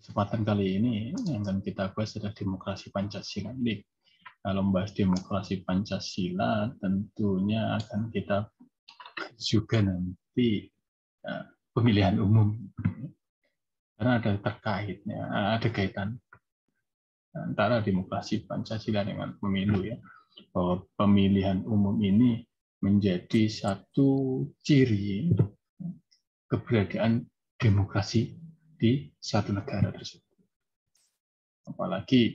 Kesempatan kali ini yang akan kita bahas adalah demokrasi Pancasila. Jadi, kalau membahas demokrasi Pancasila, tentunya akan kita juga nanti pemilihan umum. Karena ada terkaitnya, ada kaitan antara demokrasi Pancasila dengan pemilu ya. Bahwa pemilihan umum ini menjadi satu ciri keberadaan demokrasi di suatu negara tersebut. Apalagi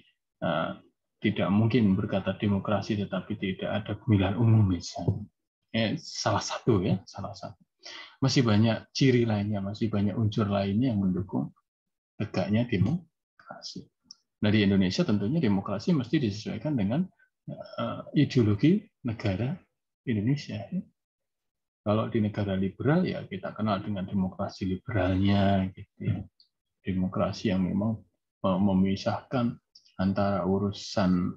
tidak mungkin berkata demokrasi tetapi tidak ada pemilihan umum misalnya. Salah satu. Masih banyak ciri lainnya, masih banyak unsur lainnya yang mendukung tegaknya demokrasi. Nah, di Indonesia tentunya demokrasi mesti disesuaikan dengan ideologi negara Indonesia. Kalau di negara liberal ya kita kenal dengan demokrasi liberalnya, gitu ya. Demokrasi yang memang memisahkan antara urusan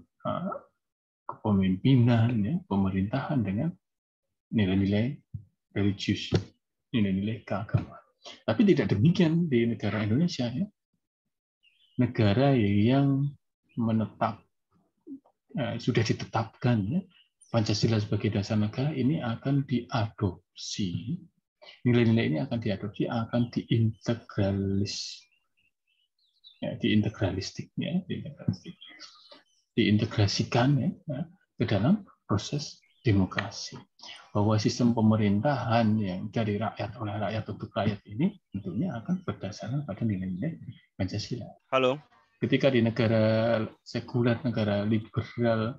kepemimpinan, ya, pemerintahan dengan nilai-nilai religius, nilai-nilai keagamaan. Tapi tidak demikian di negara Indonesia, ya. Negara yang sudah ditetapkan ya, Pancasila sebagai dasar negara ini akan diadopsi. Nilai-nilai ini akan diadopsi, akan diintegrasikan ya, ke dalam proses demokrasi. Bahwa sistem pemerintahan yang dari rakyat oleh rakyat untuk rakyat ini tentunya akan berdasarkan pada nilai-nilai Pancasila. Halo. Ketika di negara sekuler, negara liberal,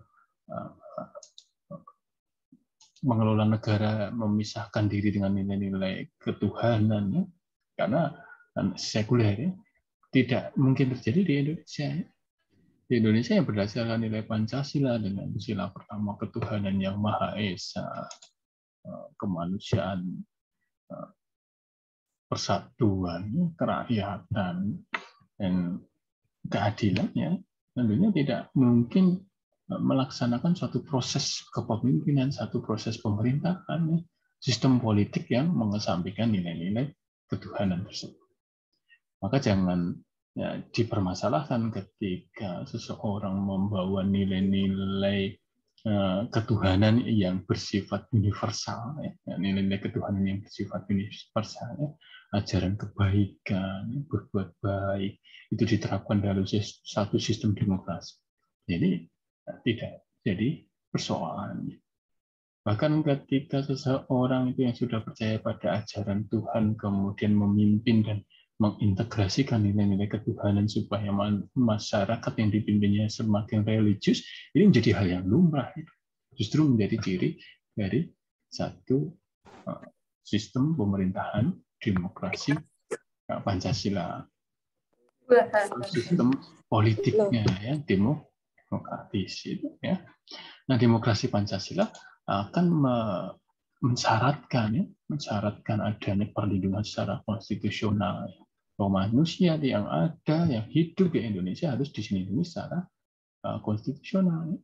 mengelola negara memisahkan diri dengan nilai-nilai ketuhanan, ya, karena sekuler ya, tidak mungkin terjadi di Indonesia. Ya. Di Indonesia yang berdasarkan nilai Pancasila dengan sila pertama ketuhanan yang Maha Esa, kemanusiaan, persatuan, kerakyatan, dan keadilannya, tentunya tidak mungkin melaksanakan suatu proses kepemimpinan, satu proses pemerintahan, sistem politik yang mengesampingkan nilai-nilai ketuhanan tersebut. Maka jangan dipermasalahkan ketika seseorang membawa nilai-nilai ketuhanan yang bersifat universal, nilai-nilai ketuhanan yang bersifat universal, ajaran kebaikan, berbuat baik, itu diterapkan dalam satu sistem demokrasi. Jadi tidak jadi persoalan. Bahkan ketika seseorang itu yang sudah percaya pada ajaran Tuhan kemudian memimpin dan mengintegrasikan nilai-nilai ketuhanan supaya masyarakat yang dipimpinnya semakin religius, ini menjadi hal yang lumrah. Justru menjadi ciri dari satu sistem pemerintahan demokrasi Pancasila. Sistem politiknya ya demokratis itu ya. Nah, demokrasi Pancasila akan mensyaratkan adanya perlindungan secara konstitusional. Bahwa manusia yang ada, yang hidup di Indonesia harus dilindungi secara konstitusional.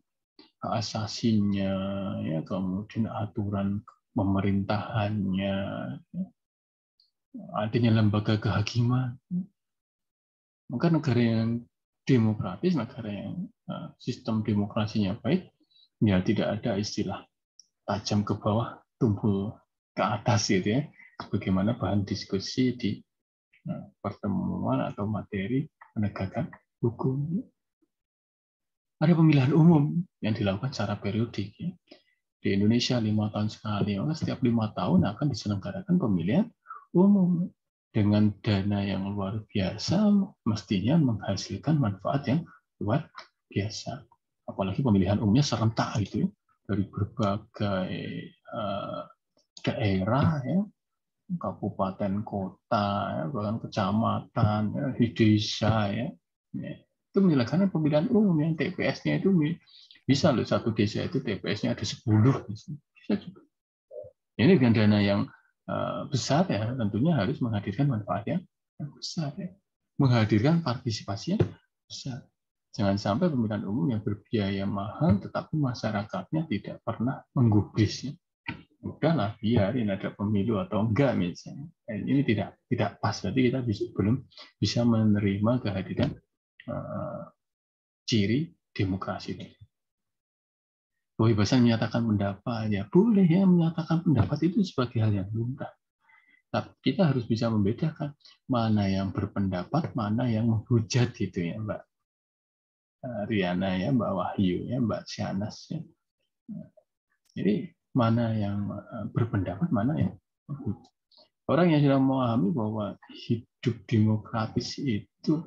Asasinya, ya, kemudian aturan pemerintahannya, ya, adanya lembaga kehakiman. Maka negara yang demokratis, negara yang sistem demokrasinya baik, ya tidak ada istilah tajam ke bawah, tumpul ke atas gitu ya. Bagaimana bahan diskusi di pertemuan atau materi penegakan hukum. Ada pemilihan umum yang dilakukan secara periodik. Ya. Di Indonesia 5 tahun sekali, maka setiap 5 tahun akan diselenggarakan pemilihan umum. Dengan dana yang luar biasa, mestinya menghasilkan manfaat yang luar biasa. Apalagi pemilihan umumnya serentak itu ya. Dari berbagai daerah, ya, kabupaten, kota, ya, bahkan kecamatan, ya, di desa, ya, itu menyelenggarakan pemilihan umum yang TPS-nya itu bisa loh, satu desa itu TPS-nya ada 10, bisa juga. Ini dengan dana yang besar ya, tentunya harus menghadirkan manfaat yang besar, ya. Menghadirkan partisipasi yang besar. Jangan sampai pemilihan umum yang berbiaya mahal, tetapi masyarakatnya tidak pernah menggubris. Ya. udahlah biarin ada pemilu atau enggak misalnya. Ini tidak pas, berarti kita belum bisa menerima kehadiran ciri demokrasi. Kebebasan menyatakan pendapat, ya boleh ya, menyatakan pendapat itu sebagai hal yang lumrah. Tapi kita harus bisa membedakan mana yang berpendapat, mana yang menghujat gitu ya, Mbak Riana ya, Mbak Wahyu ya, Mbak Sianas ya. Jadi mana yang berpendapat, mana yang menghujat. Orang yang sudah memahami bahwa hidup demokratis itu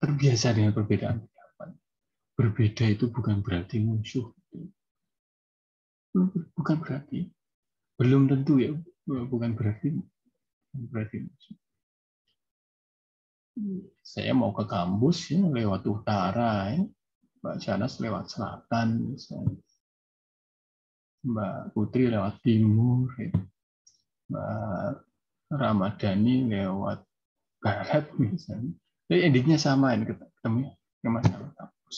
terbiasa dengan perbedaan pendapat. Berbeda itu bukan berarti musuh. Bukan berarti. Belum tentu ya. Bukan berarti musuh. Saya mau ke kampus ya, lewat utara, ya. Mbak Janas lewat selatan, misalnya. Mbak Putri lewat timur, ya. Mbak Ramadhani lewat barat, misalnya. Jadi endingnya sama, ini ketemu ke masalah kampus.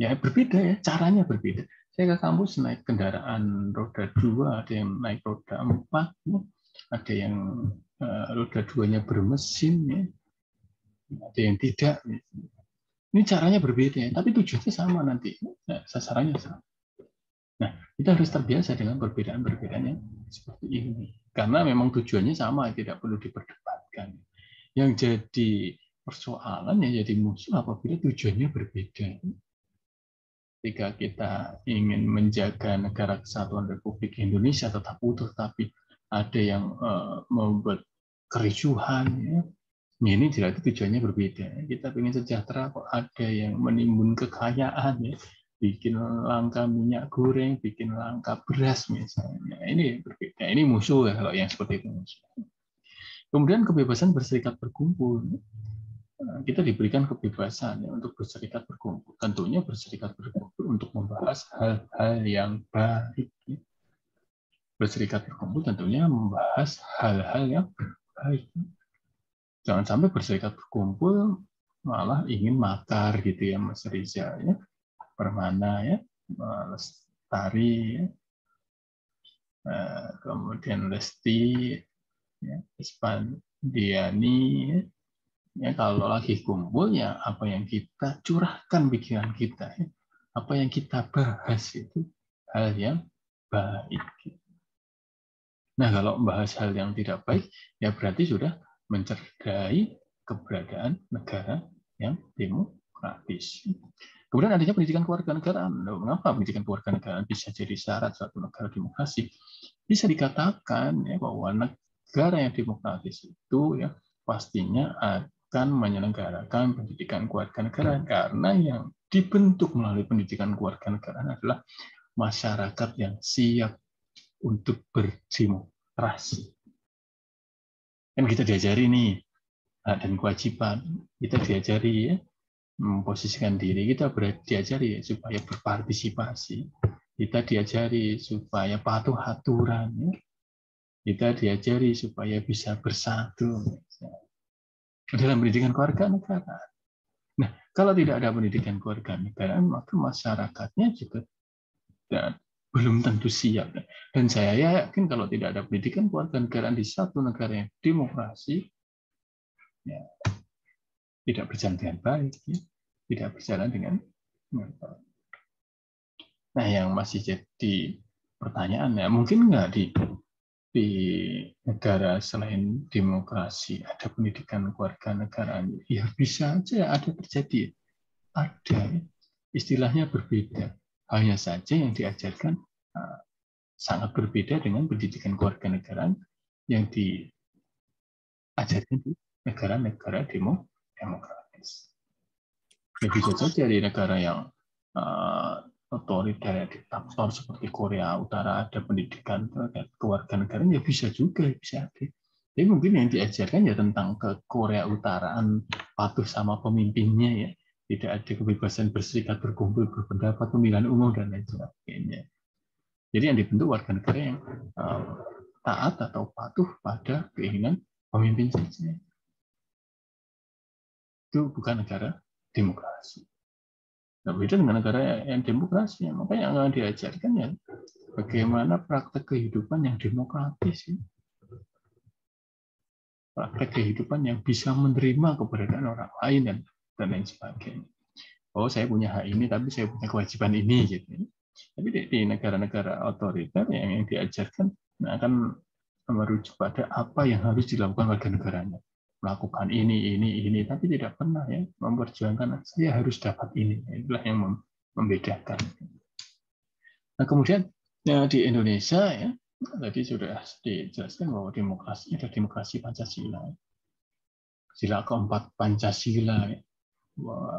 Ya berbeda ya, caranya berbeda. Saya ke kampus naik kendaraan roda 2, ada yang naik roda 4, ya. Ada yang roda 2-nya bermesin, ya. Ada yang tidak. Ya. Ini caranya berbeda, ya. Tapi tujuannya sama nanti. Nah, sasarannya sama. Nah, kita harus terbiasa dengan perbedaan-perbedaan yang seperti ini. Karena memang tujuannya sama, tidak perlu diperdebatkan. Yang jadi persoalan, yang jadi musuh apabila tujuannya berbeda. Ketika kita ingin menjaga negara kesatuan Republik Indonesia tetap utuh, tapi ada yang membuat kericuhan, ya. Ini jelas tujuannya berbeda. Kita ingin sejahtera, kok ada yang menimbun kekayaan, ya. Bikin langka minyak goreng, bikin langka beras misalnya. Ini berbeda. Ini musuh ya, kalau yang seperti itu. Kemudian kebebasan berserikat berkumpul. Kita diberikan kebebasan ya, untuk berserikat berkumpul. Tentunya berserikat berkumpul untuk membahas hal-hal yang baik. Ya. Berserikat berkumpul tentunya membahas hal-hal yang baik. Jangan sampai berserikat berkumpul malah ingin makar gitu ya, Mas Riza ya, Permana ya, Lestari, ya. Kemudian Lesti, ya, Ispandiani. Ya. Ya, kalau lagi kumpul ya apa yang kita curahkan pikiran kita, ya. Apa yang kita bahas itu hal yang baik. Nah, kalau membahas hal yang tidak baik, ya berarti sudah mencederai keberadaan negara yang demokratis. Kemudian adanya pendidikan kewarganegaraan. Mengapa pendidikan kewarganegaraan bisa jadi syarat suatu negara demokrasi? Bisa dikatakan ya, bahwa negara yang demokratis itu ya pastinya akan menyelenggarakan pendidikan kewarganegaraan, karena yang dibentuk melalui pendidikan kewarganegaraan adalah masyarakat yang siap untuk berdemokrasi. Kan kita diajari nih, hak dan kewajiban, kita diajari ya, memposisikan diri, kita diajari supaya berpartisipasi, kita diajari supaya patuh aturan, ya. Kita diajari supaya bisa bersatu dalam pendidikan kewarganegaraan. Nah, kalau tidak ada pendidikan kewarganegaraan, maka masyarakatnya juga belum tentu siap. Dan saya yakin kalau tidak ada pendidikan kewarganegaraan di satu negara yang demokrasi, ya, tidak berjalan dengan baik, ya. Tidak berjalan dengan baik. Nah, yang masih jadi pertanyaan, ya, mungkin nggak di negara selain demokrasi ada pendidikan kewarganegaraan? Ya bisa aja ada terjadi. Ada. Istilahnya berbeda. Hanya saja yang diajarkan sangat berbeda dengan pendidikan kewarganegaraan yang diajarkan di negara-negara demokratis. Ya bisa saja di negara yang otoriter, diktator seperti Korea Utara ada pendidikan kewarganegaraan, ya bisa juga, bisa ada. Jadi mungkin yang diajarkan ya tentang ke Korea Utaraan, patuh sama pemimpinnya ya, tidak ada kebebasan berserikat, berkumpul, berpendapat, pemilihan umum dan lain sebagainya. Jadi yang dibentuk warga negara yang taat atau patuh pada keinginan pemimpin saja. Itu bukan negara demokrasi. Beda dengan negara yang demokrasi. Makanya yang diajarkan ya bagaimana praktek kehidupan yang demokratis. Praktek kehidupan yang bisa menerima keberadaan orang lain dan lain sebagainya. Oh, saya punya hak ini, tapi saya punya kewajiban ini, gitu. Tapi di negara-negara otoriter yang diajarkan akan merujuk pada apa yang harus dilakukan warga negaranya, melakukan ini, tapi tidak pernah ya memperjuangkan saya harus dapat ini. Itulah yang membedakan. Nah, kemudian ya, di Indonesia ya tadi sudah dijelaskan bahwa demokrasi ada demokrasi Pancasila. Sila keempat Pancasila ya.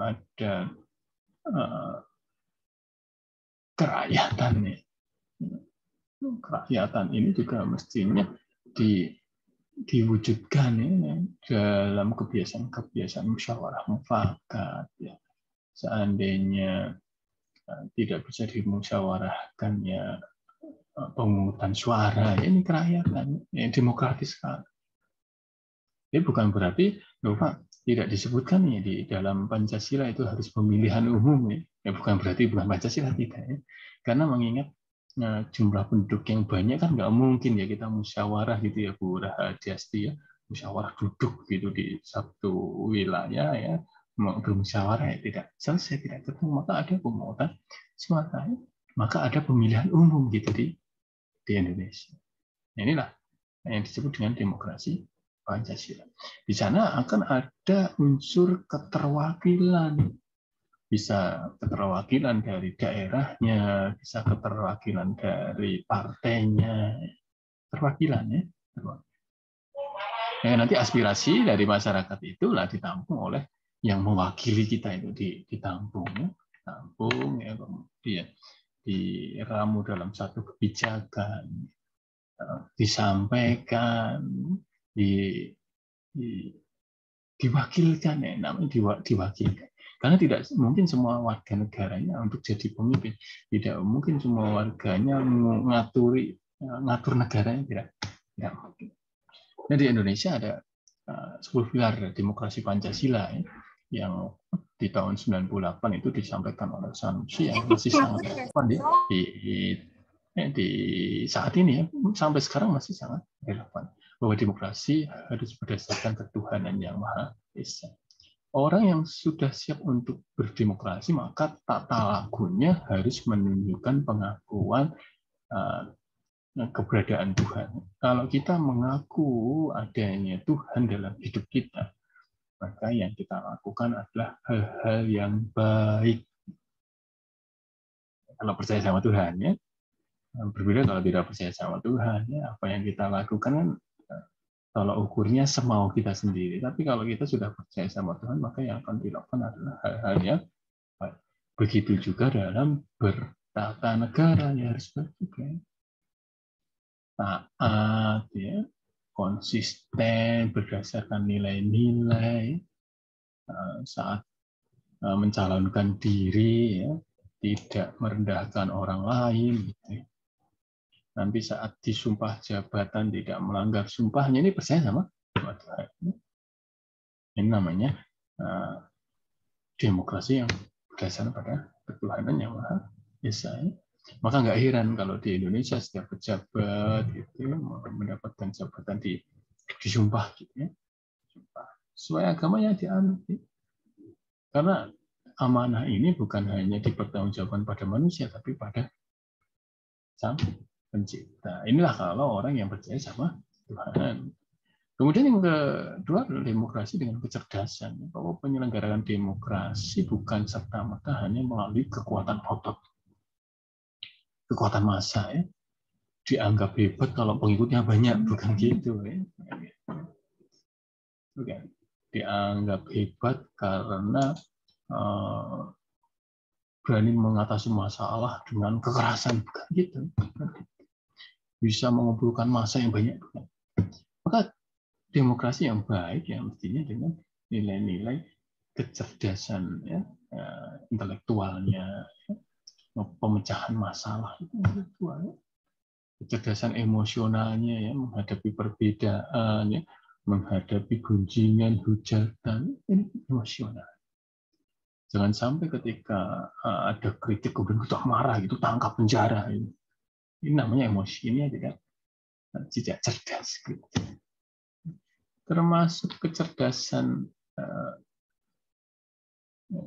Ada kerakyatan ya. Kerakyatan ini juga mestinya diwujudkan ya, dalam kebiasaan-kebiasaan musyawarah mufakat ya. Seandainya tidak bisa dimusyawarahkan ya pemungutan suara ya, ini kerakyatan yang demokratis sekali. Ini bukan berarti Pak, tidak disebutkan ya di dalam Pancasila itu harus pemilihan umum ya. Bukan berarti bukan Pancasila tidak ya. Karena mengingat jumlah penduduk yang banyak kan nggak mungkin ya kita musyawarah gitu ya Bu Rahadiasti ya, musyawarah duduk gitu di satu wilayah ya mau bermusyawarah ya tidak selesai, tidak ketemu, maka ada pemungutan suara ya. Maka ada pemilihan umum gitu di Indonesia. Nah, inilah yang disebut dengan demokrasi Pancasila. Di sana akan ada unsur keterwakilan. Bisa keterwakilan dari daerahnya, bisa keterwakilan dari partainya. Terwakilan ya. Nah, nanti aspirasi dari masyarakat itulah ditampung oleh yang mewakili kita itu ditampung ya. Ditampung ya, kemudian diramu dalam satu kebijakan, disampaikan, diwakilkan ya, namanya diwakilkan. Karena tidak mungkin semua warga negaranya untuk jadi pemimpin, tidak mungkin semua warganya ngatur negaranya, tidak mungkin. Nah, di Indonesia ada 10 pilar demokrasi Pancasila ya, yang di tahun 98 itu disampaikan oleh Sanusi yang masih sangat relevan di saat ini ya, sampai sekarang masih sangat relevan, bahwa demokrasi harus berdasarkan ketuhanan yang Maha Esa. Orang yang sudah siap untuk berdemokrasi maka tata lakunya harus menunjukkan pengakuan keberadaan Tuhan. Kalau kita mengaku adanya Tuhan dalam hidup kita, maka yang kita lakukan adalah hal-hal yang baik. Kalau percaya sama Tuhan ya, berbeda kalau tidak percaya sama Tuhan ya, apa yang kita lakukan kan kalau ukurnya semau kita sendiri. Tapi kalau kita sudah percaya sama Tuhan, maka yang akan dilakukan adalah hal-hal yang baik. Begitu juga dalam bertata negara ya, harus baik juga. Taat ya, konsisten berdasarkan nilai-nilai saat mencalonkan diri ya, tidak merendahkan orang lain gitu. Nanti saat disumpah jabatan tidak melanggar sumpahnya, ini percaya sama Tuhan. Ini namanya demokrasi yang berdasarkan pada ketuhanan yang Maha Esa. Maka nggak heran kalau di Indonesia setiap pejabat itu mendapatkan jabatan disumpah gitu ya. Sesuai agama yang dianut. Karena amanah ini bukan hanya dipertanggungjawabkan pada manusia tapi pada Sang Pencipta. Inilah kalau orang yang percaya sama Tuhan. Kemudian yang kedua adalah demokrasi dengan kecerdasan. Bahwa penyelenggaraan demokrasi bukan serta-merta hanya melalui kekuatan otot, kekuatan massa ya. Dianggap hebat kalau pengikutnya banyak, bukan gitu ya. Bukan. Dianggap hebat karena berani mengatasi masalah dengan kekerasan, bukan gitu. Bisa mengumpulkan massa yang banyak, bukan. Maka demokrasi yang baik ya mestinya dengan nilai-nilai kecerdasan ya, intelektualnya, pemecahan masalah intelektual, kecerdasan emosionalnya ya, menghadapi perbedaan ya, menghadapi gunjingan hujatan, ini emosional. Jangan sampai ketika ada kritik kemudian kita marah gitu, tangkap penjara. Ini namanya emosi, ini tidak cerdas. Gitu. Termasuk kecerdasan,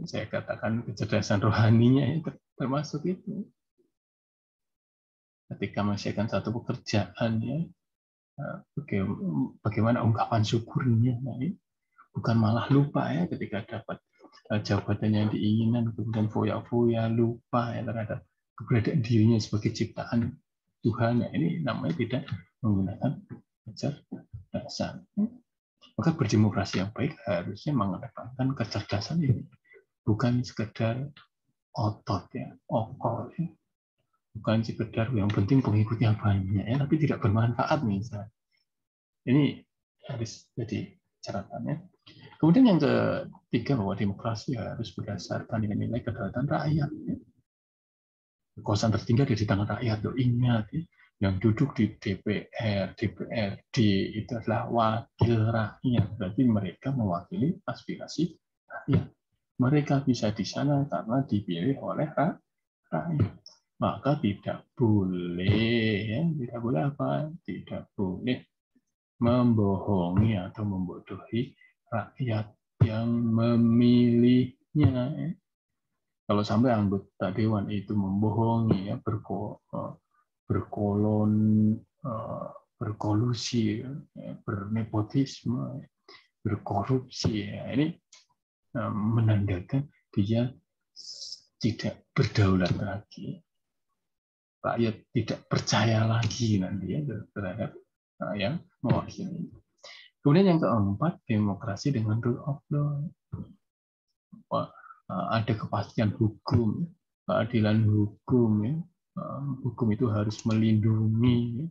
saya katakan kecerdasan rohaninya, termasuk itu. Ketika menyelesaikan satu pekerjaan, ya, bagaimana ungkapan syukurnya. Nah, bukan malah lupa ya ketika dapat jabatan yang diinginkan, kemudian foya-foya, lupa ya terhadap keberadaan dirinya sebagai ciptaan Tuhan. Nah, ini namanya tidak menggunakan kecerdasan. Maka berdemokrasi yang baik harusnya mengedepankan kecerdasan ini, bukan sekedar otot ya, okol ya. Bukan sekedar yang penting pengikutnya banyak ya, tapi tidak bermanfaat misalnya. Ini harus jadi catatannya. Kemudian yang ketiga, bahwa demokrasi harus berdasarkan nilai kedaulatan rakyat. Kekuasaan tertinggi ada di tangan rakyat. Ingat, yang duduk di DPR, DPRD itu adalah wakil rakyat. Berarti mereka mewakili aspirasi rakyat. Mereka bisa di sana karena dipilih oleh rakyat. Maka tidak boleh, tidak boleh apa? Tidak boleh membohongi atau membodohi rakyat yang memilihnya. Kalau sampai anggota dewan itu membohongi, ya, berkolusi, bernepotisme, berkorupsi, ya, ini menandakan dia tidak berdaulat lagi. Rakyat tidak percaya lagi nanti ya terhadap yang mewakili. Kemudian yang keempat, demokrasi dengan rule of law. Ada kepastian hukum, keadilan hukum. Ya. Hukum itu harus melindungi,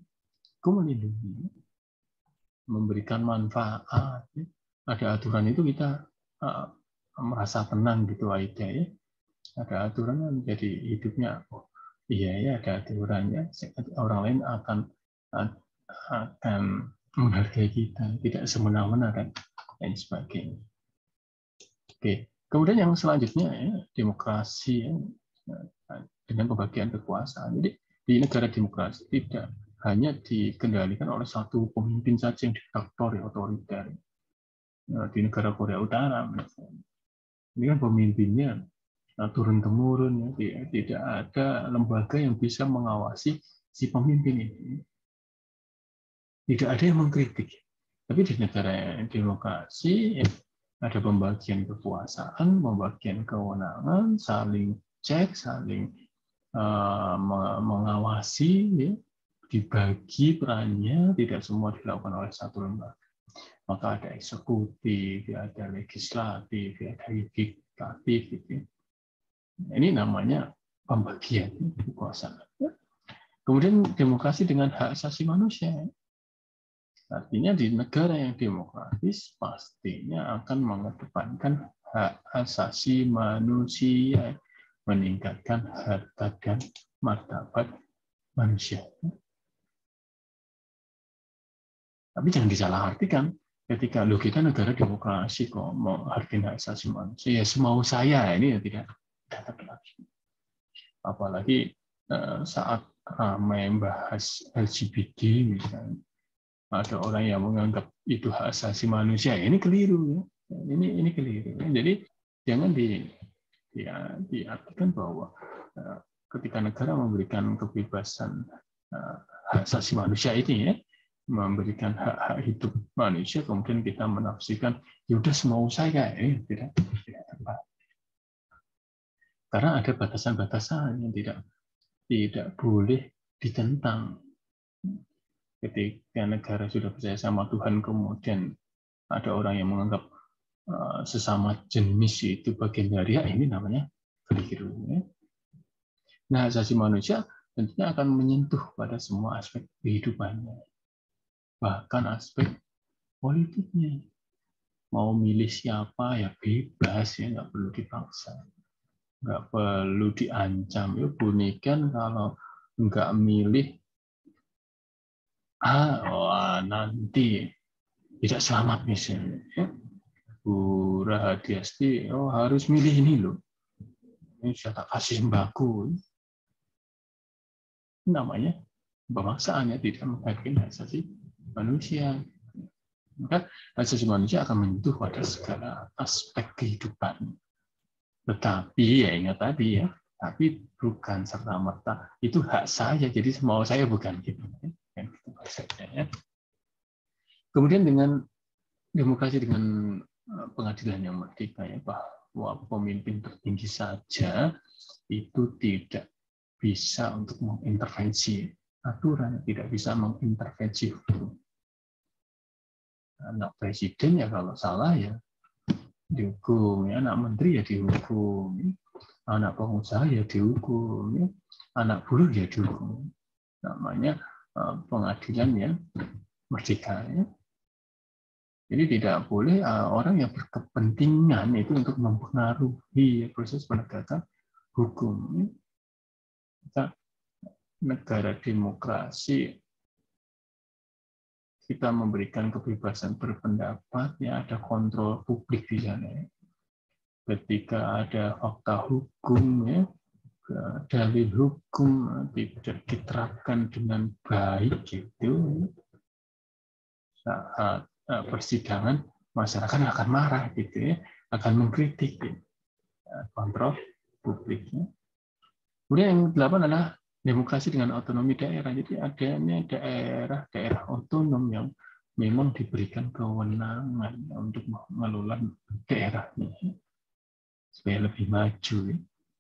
memberikan manfaat. Ya. Ada aturan itu kita merasa tenang gitu aja ya. Ada aturan jadi hidupnya, oh iya ya ada aturannya, orang lain akan menghargai kita, tidak semena-mena dan lain sebagainya. Oke, kemudian yang selanjutnya ya, demokrasi ya, dengan pembagian kekuasaan. Jadi di negara demokrasi tidak hanya dikendalikan oleh satu pemimpin saja yang diktator, ya, otoriter. Di negara Korea Utara, misalnya. Ini kan pemimpinnya turun-temurun, ya, tidak ada lembaga yang bisa mengawasi si pemimpin ini. Tidak ada yang mengkritik. Tapi di negara demokrasi ya, ada pembagian kekuasaan, pembagian kewenangan, saling cek, saling mengawasi, ya, dibagi perannya, tidak semua dilakukan oleh satu lembaga. Maka ada eksekutif, ada legislatif, ada yudikatif. Gitu. Ini namanya pembagian kekuasaan. Kemudian demokrasi dengan hak asasi manusia. Artinya di negara yang demokratis pastinya akan mengedepankan hak asasi manusia, meningkatkan harkat dan martabat manusia. Tapi jangan disalahartikan ketika kita negara demokrasi kok mau hargai hak asasi manusia, ya semau saya, ini ya tidak dapat lagi. Apalagi saat ramai membahas LGBT misalnya, ada orang yang menganggap itu hak asasi manusia, ini keliru, ini keliru. Jadi jangan diartikan bahwa ketika negara memberikan kebebasan hak asasi manusia ini, ya, memberikan hak-hak hidup manusia, kemudian kita menafsirkan ya udah semau saya, ini tidak tepat. Karena ada batasan-batasan yang tidak boleh ditentang. Ketika negara sudah percaya sama Tuhan, kemudian ada orang yang menganggap sesama jenis itu bagian dari ini namanya keliru. Nah, asasi manusia tentunya akan menyentuh pada semua aspek kehidupannya, bahkan aspek politiknya. Mau milih siapa ya bebas, ya nggak perlu dipaksa, nggak perlu diancam. Ya bunyikan kalau nggak milih nanti tidak selamat misalnya, ya. Bu Rahadiasti, oh harus milih ini loh. Ini sudah tak kasih sembako. Namanya pemaksaan, ya, tidak menghargai hak asasi manusia. Maka hak asasi manusia akan menyentuh pada segala aspek kehidupan. Tetapi ya ingat tadi ya, tapi bukan serta-merta itu hak saya, jadi mau saya bukan gitu. Ya. Kemudian dengan demokrasi dengan pengadilan yang merdeka, ya, bahwa pemimpin tertinggi saja itu tidak bisa untuk mengintervensi aturan, tidak bisa mengintervensi hukum. Anak presiden ya kalau salah ya dihukum, ya, anak menteri ya dihukum, anak pengusaha ya dihukum, ya, anak buruh ya dihukum. Namanya pengadilan yang merdeka. Ya. Jadi tidak boleh orang yang berkepentingan itu untuk mempengaruhi proses penegakan hukum. Kita negara demokrasi, kita memberikan kebebasan berpendapat, ya ada kontrol publik di sana. Ketika ada fakta hukum, ya, dalil hukum tidak diterapkan dengan baik, gitu, saat persidangan masyarakat akan marah, gitu, ya, akan mengkritik, gitu. Kontrol publiknya. Kemudian yang 8 adalah demokrasi dengan otonomi daerah. Jadi adanya daerah-daerah otonom yang memang diberikan kewenangan untuk mengelola daerahnya supaya lebih maju.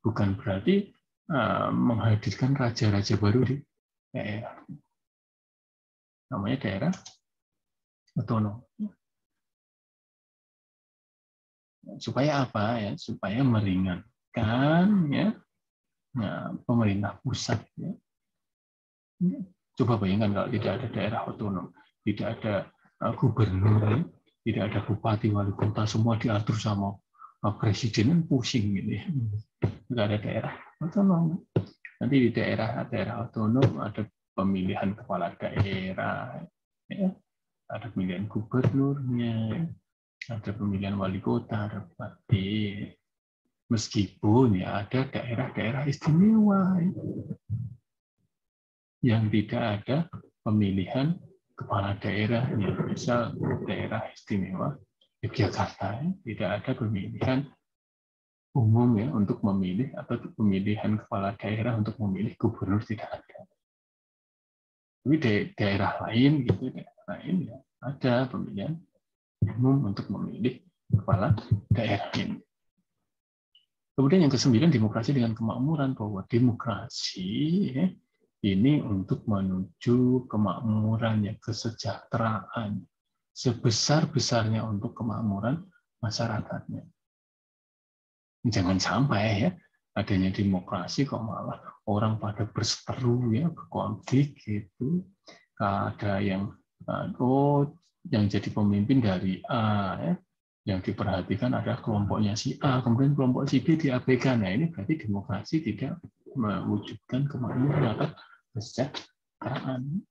Bukan berarti menghadirkan raja-raja baru di daerah. Namanya daerah otonom. Supaya apa ya? Supaya meringankan ya, pemerintah pusat. Ya. Coba bayangkan kalau tidak ada daerah otonom, tidak ada gubernur, ya, tidak ada bupati, wali kota, semua diatur sama presiden, pusing gitu ya. Tidak ada daerah otonom. Nanti di daerah otonom ada pemilihan kepala daerah, ya, ada pemilihan gubernurnya, ada pemilihan wali kota, ada bupati. Meskipun ya ada daerah-daerah istimewa yang tidak ada pemilihan kepala daerah, ya, misal daerah istimewa Yogyakarta, ya, tidak ada pemilihan umum ya untuk memilih atau pemilihan kepala daerah untuk memilih gubernur, tidak ada. Tapi daerah lain gitu, daerah lain ya ada pemilihan umum untuk memilih kepala daerah ini. Kemudian yang ke-9, demokrasi dengan kemakmuran, bahwa demokrasi ya, ini untuk menuju kemakmuran, ya, kesejahteraan sebesar-besarnya untuk kemakmuran masyarakatnya. Jangan sampai ya adanya demokrasi kok malah orang pada berseteru ya, berkonflik gitu. Ada yang yang jadi pemimpin dari A ya, yang diperhatikan ada kelompoknya si A, kemudian kelompok si B diabaikan. Nah, ini berarti demokrasi tidak mewujudkan kemakmuran atau kesejahteraan.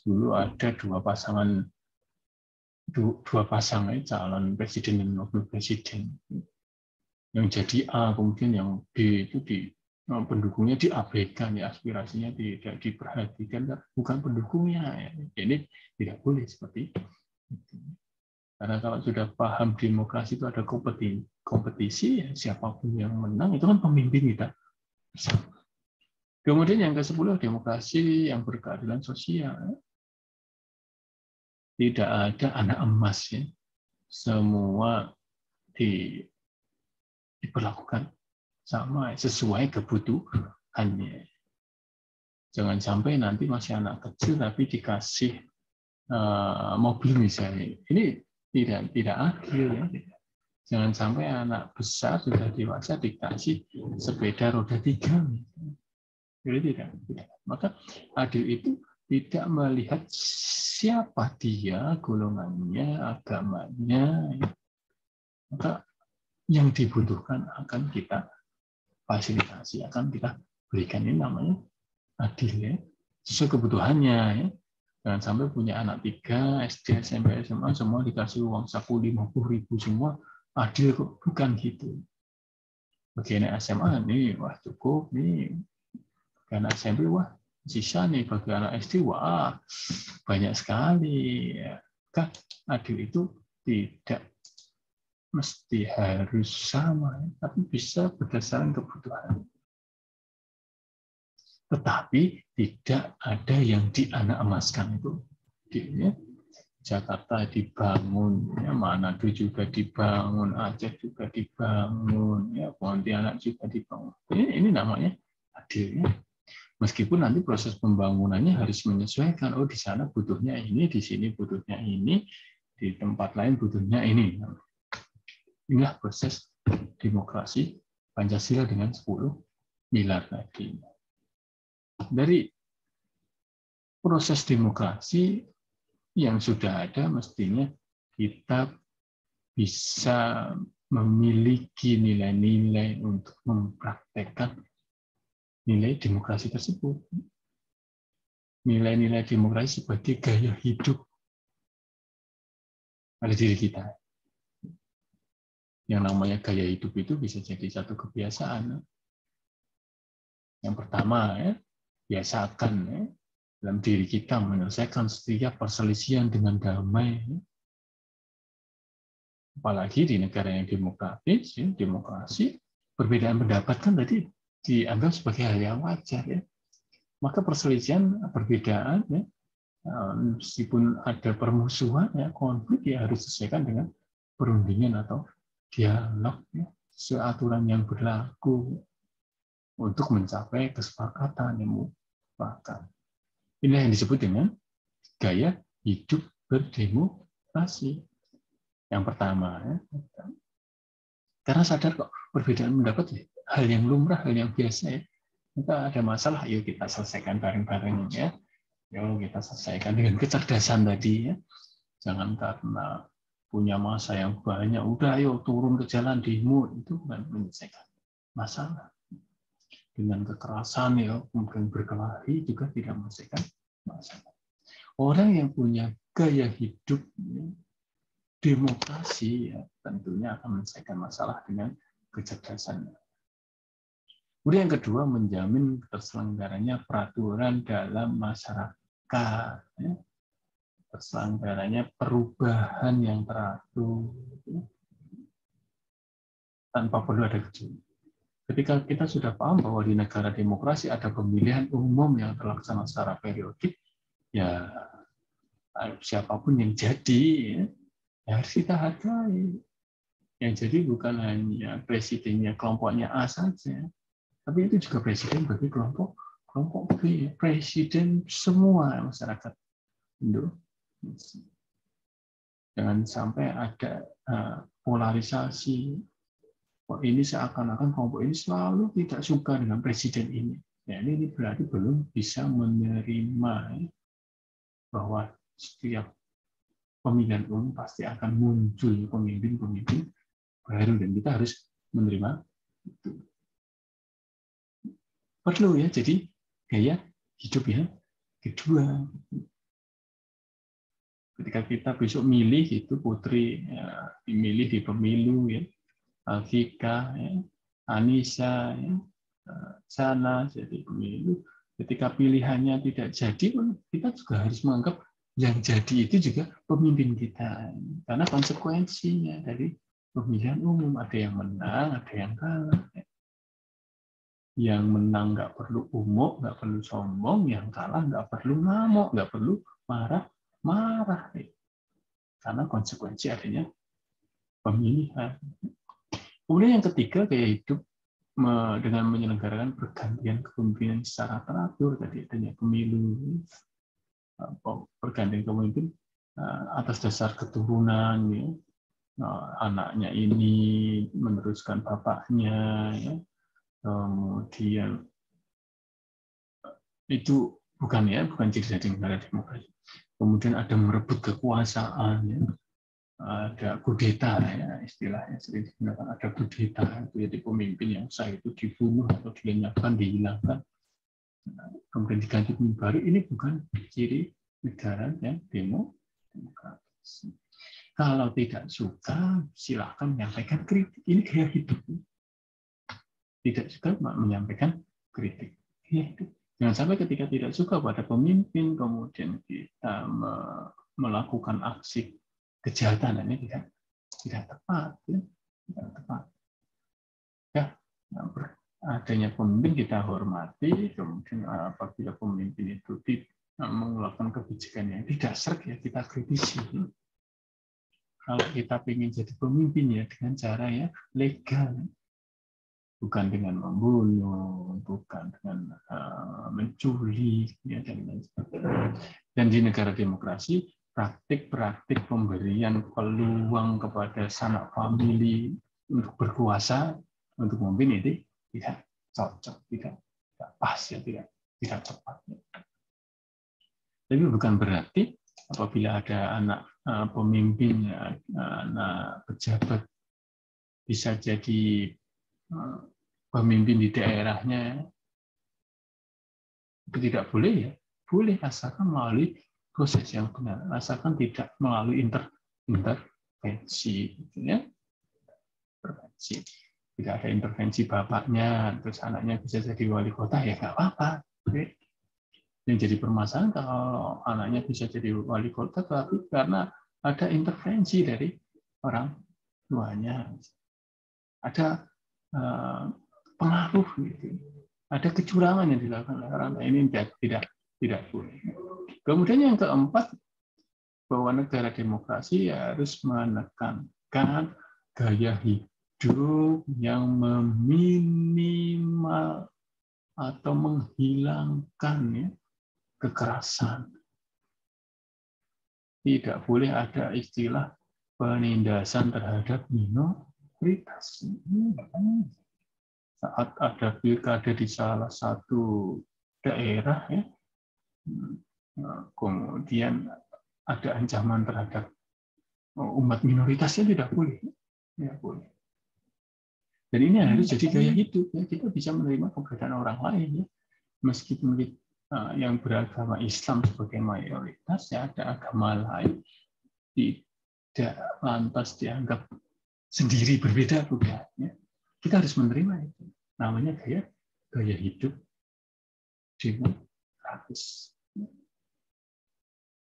Dulu ada dua pasangan calon presiden dan wakil presiden. Yang jadi A, kemudian yang B itu pendukungnya diabaikan, ya, aspirasinya tidak diperhatikan, bukan pendukungnya. Ya. Ini tidak boleh seperti itu. Karena kalau sudah paham demokrasi itu ada kompetisi, ya, siapapun yang menang itu kan pemimpin kita. Kemudian yang ke-10, demokrasi yang berkeadilan sosial. Tidak ada anak emas ya. Semua diperlakukan sama sesuai kebutuhannya. Jangan sampai nanti masih anak kecil tapi dikasih mobil misalnya. Ini tidak adil ya. Jangan sampai anak besar sudah dewasa dikasih sepeda roda 3. Jadi tidak. Maka adil itu tidak melihat siapa dia, golongannya, agamanya. Maka yang dibutuhkan akan kita fasilitasi, akan kita berikan. Ini namanya adil ya, sesuai kebutuhannya ya. Jangan sampai punya anak 3, SD, SMP, SMA, semua dikasih uang saku 50.000 semua, adil kok. Bukan gitu. Bagi anak SMA, nih, wah cukup, nih. Bagi anak SMP, wah sisa nih. Bagi anak SD, wah banyak sekali. Kan adil itu tidak mesti harus sama, tapi bisa berdasarkan kebutuhan. Tetapi tidak ada yang dianak emaskan itu. Ya. Jakarta dibangun, ya, Manado juga dibangun, Aceh juga dibangun, ya, Pontianak juga dibangun. Ini namanya adil. Ya. Meskipun nanti proses pembangunannya harus menyesuaikan. Oh, di sana butuhnya ini, di sini butuhnya ini, di tempat lain butuhnya ini. Inilah proses demokrasi Pancasila dengan 10 pilar tadi. Dari proses demokrasi yang sudah ada, mestinya kita bisa memiliki nilai-nilai untuk mempraktekkan nilai demokrasi tersebut. Nilai-nilai demokrasi sebagai gaya hidup pada diri kita. Yang namanya gaya hidup itu bisa jadi satu kebiasaan. Yang pertama, ya, biasakan ya, dalam diri kita menyelesaikan setiap perselisihan dengan damai. Apalagi di negara yang demokratis, ya, demokrasi, perbedaan pendapat kan tadi dianggap sebagai hal yang wajar. Ya. Maka perselisihan, perbedaan, ya, meskipun ada permusuhan, ya, konflik, ya harus diselesaikan dengan perundingan atau dialog, ya, sesuai aturan yang berlaku untuk mencapai kesepakatan yang mufakat. Inilah yang disebut dengan gaya hidup berdemokrasi. Yang pertama, ya, karena sadar kok perbedaan pendapat ya, hal yang lumrah, hal yang biasa ya. Kita ada masalah, yuk kita selesaikan bareng-bareng ya. Yuk kita selesaikan dengan kecerdasan tadi ya. Jangan karena punya masa yang banyak, udah ayo turun ke jalan demo, itu bukan menyelesaikan masalah. Dengan kekerasan ya, kemudian berkelahi juga tidak menyelesaikan masalah. Orang yang punya gaya hidup ya, demokrasi ya, tentunya akan menyelesaikan masalah dengan kecerdasan. Kemudian yang kedua, menjamin terselenggaranya peraturan dalam masyarakat. Ya. Terselenggaranya perubahan yang teratur. Ya. Tanpa perlu ada kecuali. Ketika kita sudah paham bahwa di negara demokrasi ada pemilihan umum yang terlaksana secara periodik, ya siapapun yang jadi, ya harus kita hargai. Yang jadi bukan hanya presidennya kelompoknya A saja, tapi itu juga presiden bagi kelompok B, presiden semua masyarakat Indo. Jangan sampai ada polarisasi. Ini seakan-akan kelompok ini selalu tidak suka dengan presiden ini. Ya, ini berarti belum bisa menerima bahwa setiap pemilihan umum pasti akan muncul pemimpin-pemimpin baru dan kita harus menerima itu. Perlu ya, jadi gaya hidup ya. Kedua, ketika kita besok milih itu Putri ya, dimilih di pemilu ya, Alfika, ya, Anissa, ya, Sana jadi pemilu. Ketika pilihannya tidak jadi, kita juga harus menganggap yang jadi itu juga pemimpin kita. Karena konsekuensinya dari pemilihan umum ada yang menang, ada yang kalah. Yang menang nggak perlu umuk, nggak perlu sombong, yang kalah nggak perlu ngamuk, nggak perlu marah. Karena konsekuensi adanya pemilihan. Kemudian yang ketiga, gaya hidup dengan menyelenggarakan pergantian kepemimpinan secara teratur, tadi adanya pemilu, pergantian kepemimpinan atas dasar keturunan, ya. Anaknya ini meneruskan bapaknya, ya. Kemudian itu bukan ciri dari negara demokrasi. Kemudian ada merebut kekuasaan, ya. Ada kudeta ya istilahnya sering digunakan, ada kudeta itu jadi pemimpin yang sah itu dibunuh atau dilenyapkan, dihilangkan, kemudian diganti pemimpin baru. Ini bukan ciri negara yang demokratis. Kalau tidak suka, silakan menyampaikan kritik. Ini gaya hidup. Tidak suka menyampaikan kritik. Gaya hidup. Jangan sampai ketika tidak suka pada pemimpin, kemudian kita melakukan aksi kejahatan, ini tidak tepat. Ya. Tidak tepat. Ya, adanya pemimpin kita hormati, kemudian apabila pemimpin itu mengeluarkan kebijakan yang tidak serg, ya kita kritisi. Kalau kita ingin jadi pemimpin ya dengan cara ya legal, bukan dengan membunuh, bukan dengan menculik, ya, dan lain sebagainya. Dan di negara demokrasi, praktik-praktik pemberian peluang kepada sanak famili untuk berkuasa, untuk memimpin itu tidak cocok, tidak pas, ya, tidak tepat. Tapi bukan berarti apabila ada anak pemimpin, anak pejabat bisa jadi pemimpin di daerahnya, itu tidak boleh, ya. Boleh asalkan melalui proses yang benar, asalkan tidak melalui intervensi, gitu ya. Intervensi. Tidak ada intervensi bapaknya, terus anaknya bisa jadi wali kota, ya nggak apa-apa. Yang jadi permasalahan kalau anaknya bisa jadi wali kota, tapi karena ada intervensi dari orang tuanya, ada pengaruh, gitu. Ada kecurangan yang dilakukan oleh orang lain, ini tidak boleh. Kemudian yang keempat, bahwa negara demokrasi harus menekankan gaya hidup yang meminimal atau menghilangkan, ya, kekerasan. Tidak boleh ada istilah penindasan terhadap minoritas. Saat ada pilkada di salah satu daerah, ya, kemudian ada ancaman terhadap umat minoritasnya, tidak boleh. Tidak boleh. Dan ini harus jadi gaya hidup. Ya. Kita bisa menerima keberadaan orang lain. Ya. Meskipun yang beragama Islam sebagai mayoritas, ya, ada agama lain tidak lantas dianggap sendiri, berbeda, bukan. Ya. Kita harus menerima itu. Namanya gaya hidup demokratis.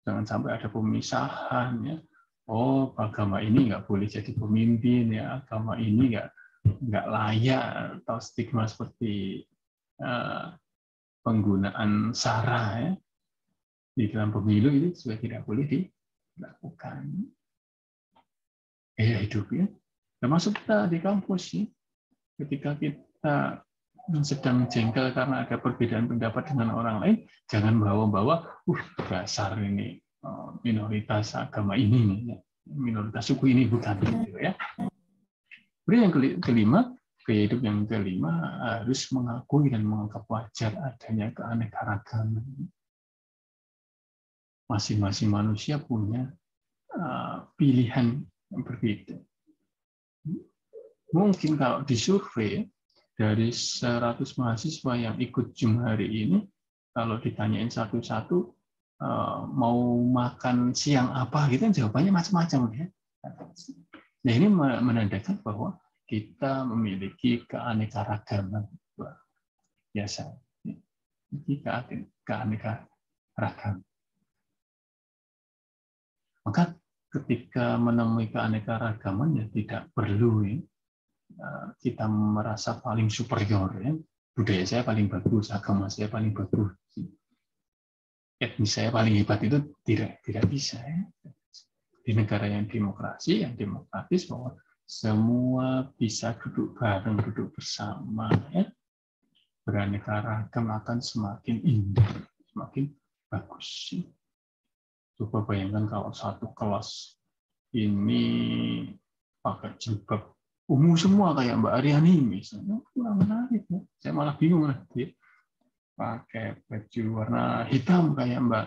Jangan sampai ada pemisahan. Ya. Oh, agama ini nggak boleh jadi pemimpin, ya. Agama ini nggak layak, atau stigma seperti penggunaan sara, ya, di dalam pemilu itu juga tidak boleh dilakukan. Gaya hidup, ya. Termasuk kita di kampus, ya. Ketika kita sedang jengkel karena ada perbedaan pendapat dengan orang lain, jangan bawa-bawa, dasar ini minoritas agama ini, ya. Minoritas suku ini, bukan, gitu, ya. Kemudian yang kelima, gaya hidup yang kelima harus mengakui dan menganggap wajar adanya keanekaragaman. Masing-masing manusia punya pilihan yang berbeda. Mungkin kalau disurvei dari 100 mahasiswa yang ikut Zoom hari ini, kalau ditanyain satu-satu mau makan siang apa, gitu, jawabannya macam-macam, ya. Nah, ini menandakan bahwa kita memiliki keanekaragaman biasa. Keanekaragaman. Maka ketika menemui keanekaragaman, ya tidak perlu, ya, kita merasa paling superior, ya. Budaya saya paling bagus, agama saya paling bagus, etnis saya paling hebat, itu tidak bisa, ya. Di negara yang demokrasi, yang demokratis, bahwa semua bisa duduk bareng, duduk bersama, ya. Beraneka ragam akan semakin indah, semakin bagus. Coba bayangkan kalau satu kelas ini pakai jilbab ungu semua kayak Mbak Aryani misalnya, kurang menarik, ya. Saya malah bingung nanti pakai baju warna hitam kayak Mbak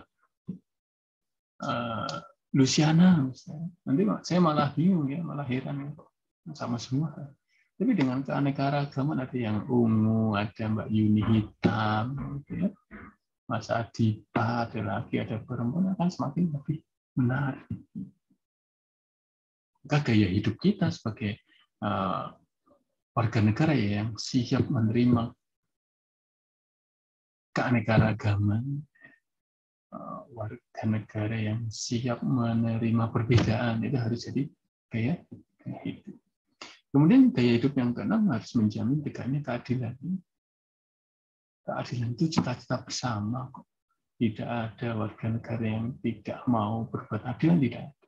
Luciana misalnya. Nanti saya malah bingung, ya, malah heran, ya. Sama semua. Tapi dengan keanekaragaman, ada yang ungu, ada Mbak Yuni hitam, gitu, ya. masa Adipa, ada lagi, ada perempuan, akan semakin lebih menarik. Maka gaya hidup kita sebagai warga negara yang siap menerima keanekaragaman, warga negara yang siap menerima perbedaan, itu harus jadi gaya hidup. Kemudian gaya hidup yang keenam harus menjamin tegaknya keadilan. Keadilan itu cita-cita bersama kok. Tidak ada warga negara yang tidak mau berbuat adil, tidak ada.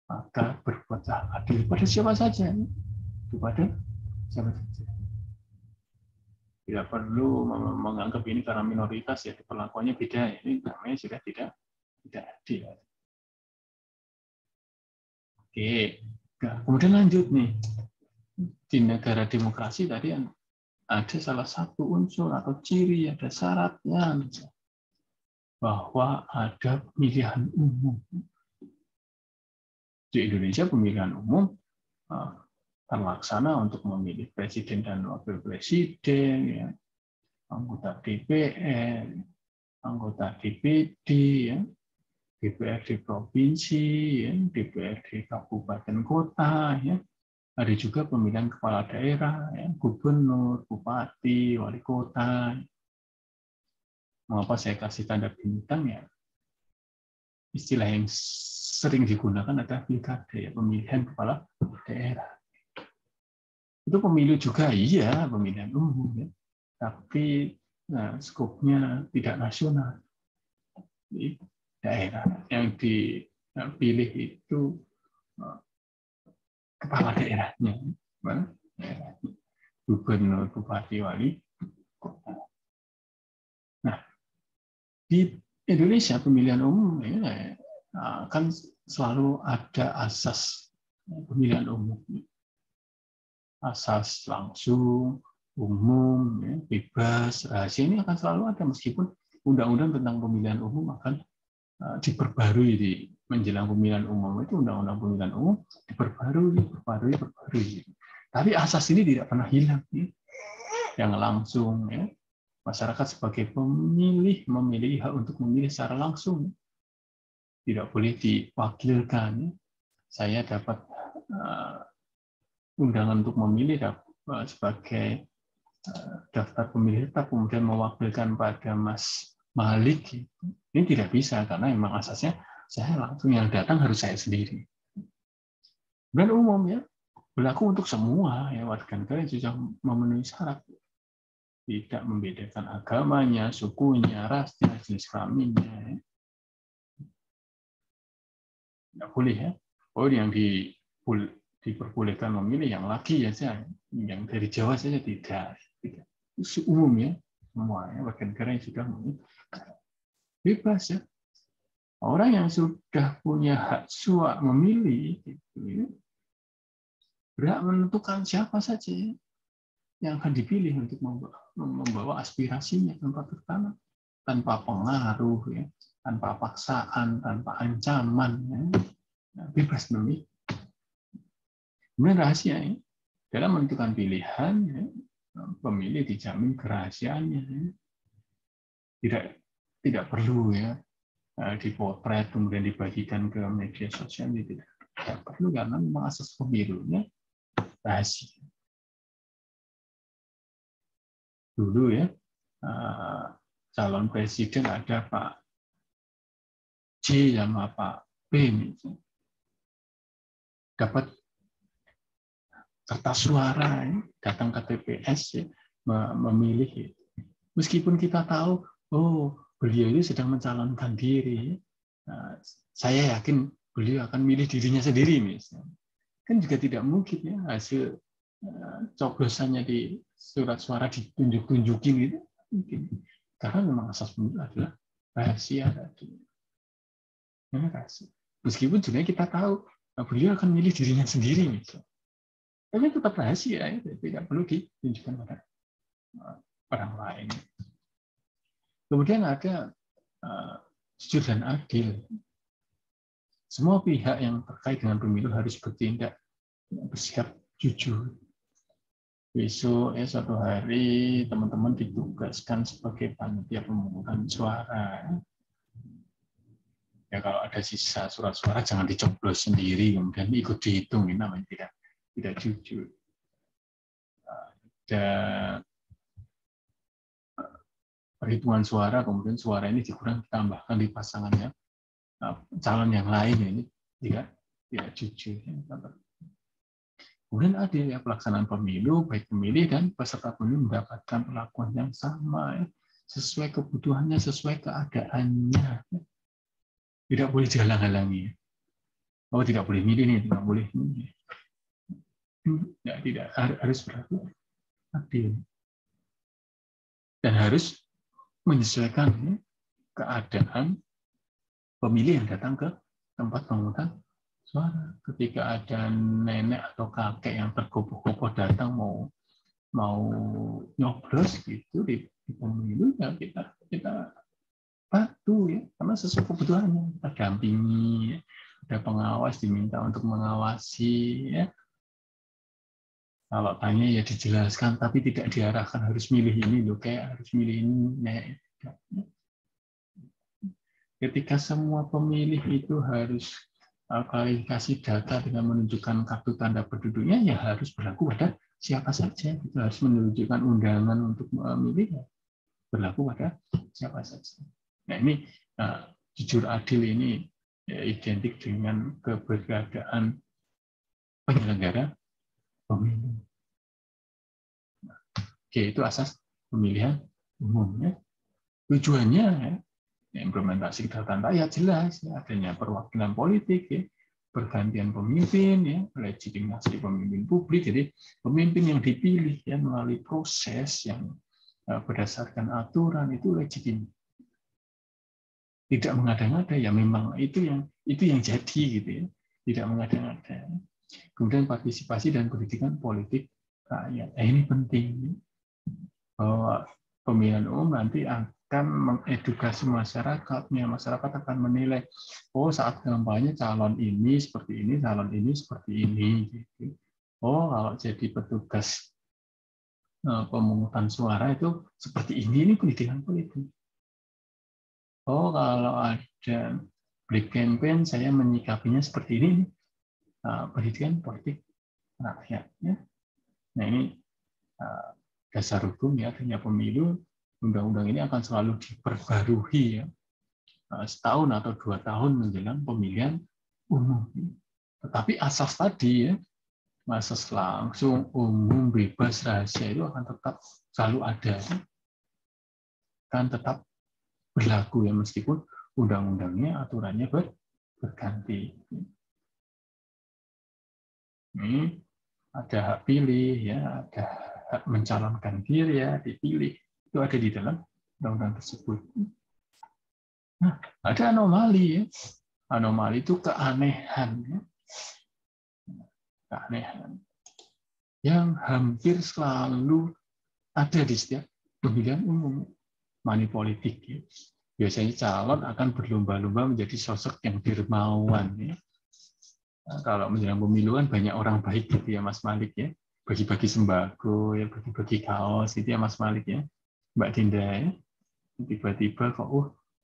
Maka berbuatlah adil pada siapa saja. Kepada siapa saja. Tidak perlu menganggap ini karena minoritas ya perlakuannya beda. Ini namanya sudah tidak adil. Oke. Nah, kemudian lanjut nih. Di negara demokrasi tadi ada salah satu unsur atau ciri, ada syaratnya bahwa ada pemilihan umum. Di Indonesia pemilihan umum terlaksana untuk memilih presiden dan wakil presiden, ya, anggota DPR, anggota DPD, ya, DPRD provinsi, ya, DPRD kabupaten kota, ya. Ada juga pemilihan kepala daerah, ya, gubernur, bupati, wali kota. Mengapa saya kasih tanda bintang ya? Istilah yang sering digunakan adalah pilkada, ya, pemilihan kepala daerah. Itu pemilu juga, iya, pemilihan umum, ya. Tapi skopnya tidak nasional. Di daerah yang dipilih itu kepala daerahnya, gubernur, bupati, wali kota. Nah, di Indonesia pemilihan umum ya, kan selalu ada asas pemilihan umum, asas langsung, umum, ya, bebas, rahasia, ini akan selalu ada meskipun undang-undang tentang pemilihan umum akan diperbarui di menjelang pemilihan umum. Itu undang-undang pemilihan umum diperbarui. Tapi asas ini tidak pernah hilang, ya. Yang langsung, ya. Masyarakat sebagai pemilih memiliki hak untuk memilih secara langsung, tidak boleh diwakilkan. Saya dapat undangan untuk memilih sebagai daftar pemilih tetap, kemudian mewakilkan pada Mas Malik. Ini tidak bisa karena memang asasnya saya langsung, yang datang harus saya sendiri. Dan umum ya berlaku untuk semua ya warga negara yang sudah memenuhi syarat. Tidak membedakan agamanya, sukunya, rasnya, jenis kelaminnya. Tidak boleh ya. Oh, yang diperbolehkan memilih yang laki ya saja, yang dari Jawa saja tidak. Umum ya, semua ya warga negara yang sudah memilih. Bebas ya. Orang yang sudah punya hak suara memilih, gitu, ya, berhak menentukan siapa saja ya, yang akan dipilih untuk membawa aspirasinya tanpa tekanan, tanpa pengaruh, ya, tanpa paksaan, tanpa ancaman, ya. Bebas memilih. Kemudian rahasia, ya. Dalam menentukan pilihan, ya, pemilih dijamin kerahasiaannya. Ya. Tidak perlu ya dipotret kemudian dibagikan ke media sosial, tidak perlu karena memang asas pemilunya rahasia. Dulu ya calon presiden ada Pak C sama Pak B, misalnya. Dapat kertas suara, ya, datang ke TPS ya, memilih. Meskipun kita tahu, oh beliau itu sedang mencalonkan diri, saya yakin beliau akan milih dirinya sendiri, misalnya. Kan juga tidak mungkin ya hasil coblosannya di surat suara ditunjuk-tunjukin gitu, mungkin. Karena memang asas pemilu adalah rahasia tadi. Rahasia. Meskipun sebenarnya kita tahu beliau akan milih dirinya sendiri, misalnya. Tapi tetap rahasia, ya, tidak perlu ditunjukkan pada orang lain. Kemudian ada jujur dan adil. Semua pihak yang terkait dengan pemilu harus bertindak bersikap jujur. besok suatu hari teman-teman ditugaskan sebagai panitia pemungutan suara. Ya kalau ada sisa surat suara jangan dicoblos sendiri kemudian ikut dihitung, ini namanya tidak jujur. Dan perhitungan suara kemudian suara ini dikurang ditambahkan di pasangannya calon yang lain, ini tidak jujur. Kemudian adil ya, pelaksanaan pemilu baik pemilih dan peserta pemilu mendapatkan perlakuan yang sama ya, sesuai kebutuhannya, sesuai keadaannya. Tidak boleh dihalang-halangi. Oh, tidak boleh milih nih, tidak boleh milih. Ya, tidak harus berlaku adil. Dan harus menyesuaikan ya, keadaan pemilih yang datang ke tempat pemungutan suara. Ketika ada nenek atau kakek yang tergopoh-gopoh datang mau nyoblos gitu di pemilu, ya kita bantu ya, karena sesuai kebutuhannya. Kita dampingi, ada pengawas diminta untuk mengawasi ya. Kalau tanya ya dijelaskan, tapi tidak diarahkan harus milih ini loh, kayak harus milih ini. Ya. Ketika semua pemilih itu harus klarifikasi data dengan menunjukkan kartu tanda penduduknya, ya harus berlaku pada siapa saja. Itu harus menunjukkan undangan untuk memilih, ya berlaku pada siapa saja. Nah ini jujur adil ini ya, identik dengan keberadaan penyelenggara pemilu. Oke, itu asas pemilihan umumnya. Tujuannya ya, implementasi kedaulatan rakyat jelas, ya, adanya perwakilan politik, ya, pergantian pemimpin, ya, legitimasi pemimpin publik. Jadi pemimpin yang dipilih ya melalui proses yang berdasarkan aturan itu legitim. Tidak mengada-ngada, ya memang itu yang jadi gitu ya, tidak mengada-ngada. Kemudian partisipasi dan pendidikan politik rakyat. Ini penting bahwa pemilihan umum nanti akan mengedukasi masyarakatnya. Masyarakat akan menilai, oh saat kampanye calon ini seperti ini, calon ini seperti ini. Gitu. Oh kalau jadi petugas pemungutan suara itu seperti ini pendidikan politik. Oh, kalau ada black campaign, saya menyikapinya seperti ini, pendidikan politik rakyat. Ya. Nah ini dasar hukum ya, adanya pemilu, undang-undang ini akan selalu diperbarui ya, setahun atau 2 tahun menjelang pemilihan umum. Tetapi asas tadi ya, asas langsung, umum, bebas, rahasia itu akan tetap selalu ada, kan tetap berlaku ya meskipun undang-undangnya, aturannya berganti. Ini ada hak pilih, ya, ada hak mencalonkan diri, ya, dipilih. Itu ada di dalam undang-undang tersebut. Nah, ada anomali, ya. Anomali itu keanehan, ya. Keanehan yang hampir selalu ada di setiap pemilihan umum. Money politik, ya. Biasanya calon akan berlomba-lomba menjadi sosok yang dermawan. Ya. Nah, kalau menjelang pemilu kan banyak orang baik gitu ya Mas Malik ya, bagi-bagi sembako ya, bagi-bagi kaos itu ya Mas Malik ya, Mbak Dinda ya, tiba-tiba kok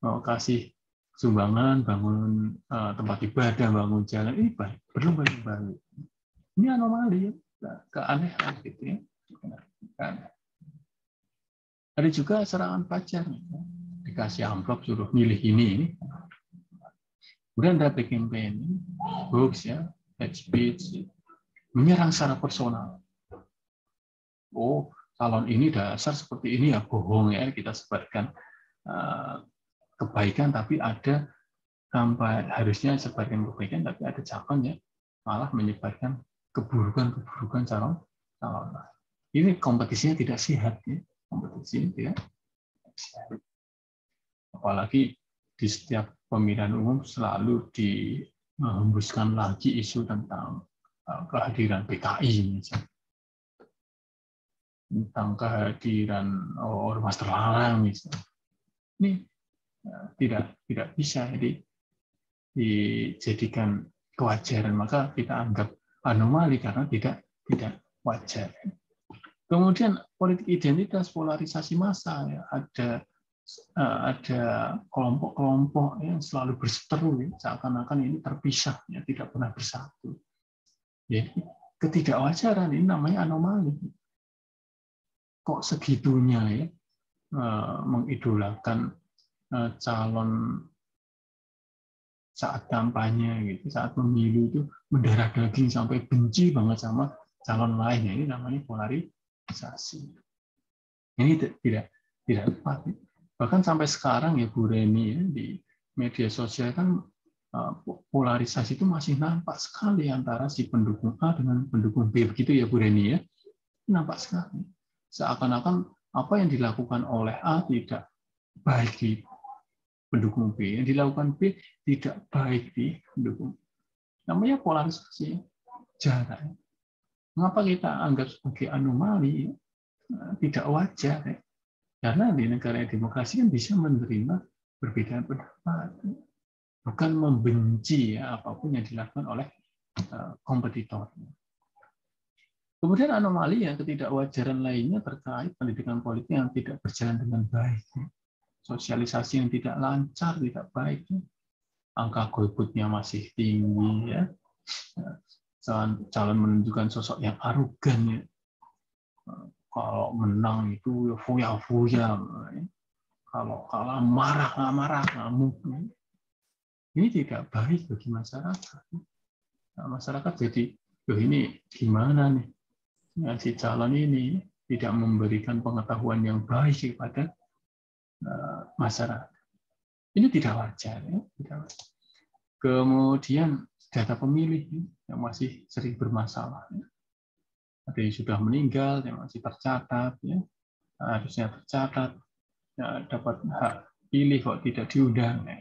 mau kasih sumbangan bangun tempat ibadah, bangun jalan, ini baik, berlomba-lomba. Ini anomali ya, keanehan gitu ya. Ada juga serangan pacar, dikasih amplop suruh milih ini. Kemudian ada black campaign, hoax ya, hate speech, menyerang secara personal. Oh, calon ini dasar seperti ini ya, bohong ya, kita sebarkan kebaikan, tapi ada harusnya sebarkan kebaikan, tapi ada calon ya malah menyebarkan keburukan calon. Ini kompetisinya tidak sehat ya, kompetisi tidak sehat. Apalagi di setiap pemilihan umum selalu dihembuskan lagi isu tentang kehadiran PKI misalnya, tentang kehadiran ormas terlarang misalnya. Ini tidak bisa dijadikan kewajaran, maka kita anggap anomali karena tidak wajar. Kemudian politik identitas, polarisasi massa, ya. Ada kelompok-kelompok yang selalu berseteru, ya. Seakan-akan ini terpisah, ya, tidak pernah bersatu. Jadi ketidakwajaran ini namanya anomali. Kok segitunya ya mengidolakan calon saat kampanye gitu, saat pemilu itu mendarah daging sampai benci banget sama calon lainnya. Ini namanya polarisasi. Ini tidak tepat. Bahkan sampai sekarang ya Bu Reni, ya, di media sosial kan polarisasi itu masih nampak sekali antara si pendukung A dengan pendukung B, begitu ya Bu Reni ya, nampak sekali. Seakan-akan apa yang dilakukan oleh A tidak baik di pendukung B, yang dilakukan B tidak baik di pendukung. Namanya polarisasi jarak. Mengapa kita anggap sebagai anomali? Tidak wajar, ya. Karena di negara demokrasi kan bisa menerima perbedaan pendapat, bukan membenci ya apapun yang dilakukan oleh kompetitor. Kemudian anomali yang ketidakwajaran lainnya terkait pendidikan politik yang tidak berjalan dengan baik, sosialisasi yang tidak lancar, tidak baik, angka golputnya masih tinggi, ya. Calon menunjukkan sosok yang arogan, ya. Kalau menang itu foya-foya, kalau kalah marah, ngamuk. Ini tidak baik bagi masyarakat. Nah, masyarakat jadi, loh ini gimana nih? Nah, si calon ini tidak memberikan pengetahuan yang baik kepada masyarakat. Ini tidak wajar. Ya? Tidak wajar. Kemudian data pemilih yang masih sering bermasalah. Ya. Ada yang sudah meninggal, yang masih tercatat, ya. Harusnya tercatat, ya, dapat hak pilih kok tidak diundang. Ya.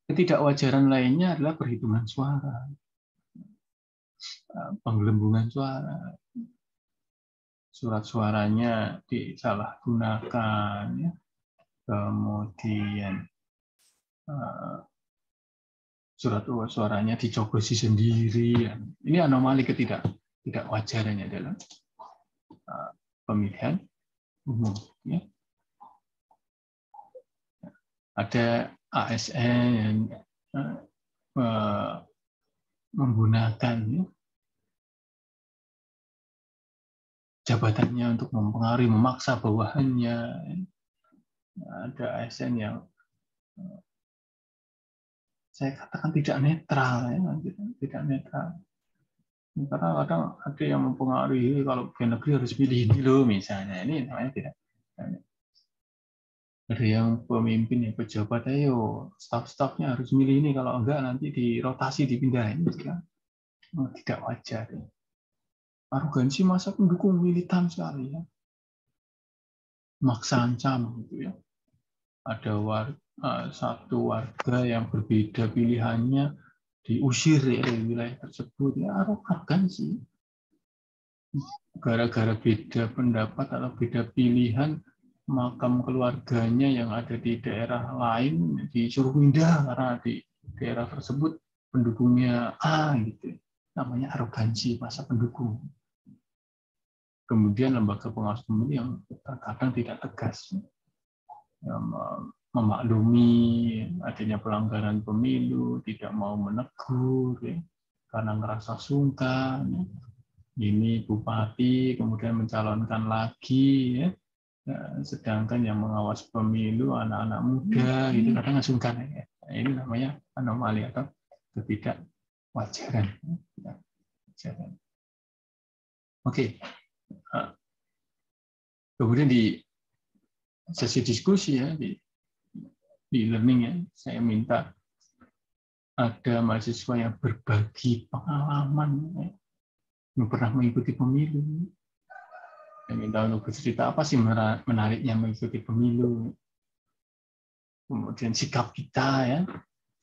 Ketidakwajaran lainnya adalah perhitungan suara, penggelembungan suara, surat suaranya disalahgunakan, ya. Kemudian surat suaranya dicoblosi sendiri. Ini anomali ketidakwajarannya dalam pemilihan umum. Ya. Ada ASN yang menggunakan, ya, jabatannya untuk mempengaruhi, memaksa bawahannya. Ada ASN yang saya katakan tidak netral, ya, tidak netral. Karena kadang ada yang mempengaruhi, kalau ke negeri harus pilih ini loh misalnya. Ini namanya tidak. Ada yang pemimpin, yang pejabat, ayo staf-stafnya harus milih ini, kalau enggak nanti dirotasi, dipindahin. Tidak wajar. Arogansi masa pendukung militan sekali, ya. Maksa ancam gitu, ya. Ada satu warga yang berbeda pilihannya diusir dari wilayah tersebut, ya arogansi. Gara-gara beda pendapat atau beda pilihan, makam keluarganya yang ada di daerah lain disuruh pindah karena di daerah tersebut pendukungnya A, gitu. Namanya arogansi masa pendukung. Kemudian lembaga pengawas pemilu yang terkadang tidak tegas, memaklumi adanya pelanggaran pemilu, tidak mau menegur, ya, karena merasa sungkan. Ya. Ini bupati kemudian mencalonkan lagi, ya. Sedangkan yang mengawas pemilu anak-anak muda, itu kadang sungkan. Ya. Ini namanya anomali atau ketidakwajaran. Oke. Kemudian di sesi diskusi, ya, di e-learning, ya, saya minta ada mahasiswa yang berbagi pengalaman, ya, yang pernah mengikuti pemilu. Saya minta untuk bercerita apa sih menariknya mengikuti pemilu. Kemudian sikap kita, ya,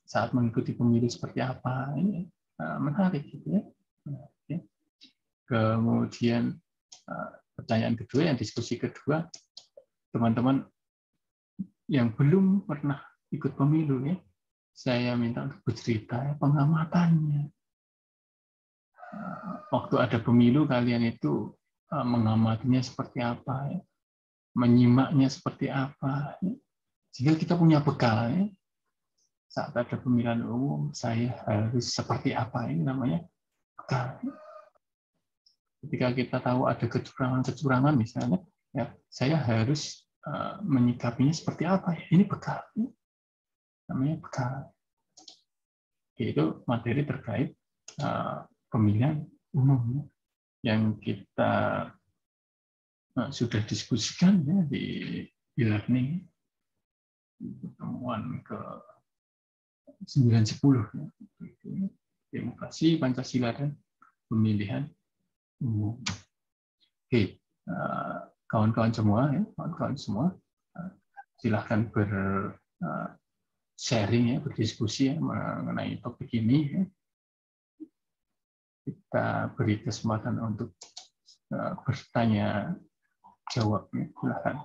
saat mengikuti pemilu seperti apa. Ini menarik, gitu, ya. Kemudian pertanyaan kedua, yang diskusi kedua, teman-teman yang belum pernah ikut pemilu, ya, saya minta untuk bercerita, ya, pengamatannya. Waktu ada pemilu, kalian itu mengamatinya seperti apa, ya, menyimaknya seperti apa, ya. Sehingga kita punya bekal. Ya. Saat ada pemilihan umum, saya harus seperti apa, ini namanya bekal. Ketika kita tahu ada kecurangan-kecurangan misalnya, ya saya harus menyikapinya seperti apa, ya. Ini bekal. Namanya bekal. Itu materi terkait pemilihan umum yang kita sudah diskusikan ya di e-learning pertemuan ke 9-10 ya. Demokrasi, Pancasila, dan pemilihan umum. Oke, kawan-kawan semua, ya, kawan-kawan semua, silahkan sharing ya, berdiskusi ya, mengenai topik ini. Ya. Kita beri kesempatan untuk bertanya jawab. Ya. Silahkan.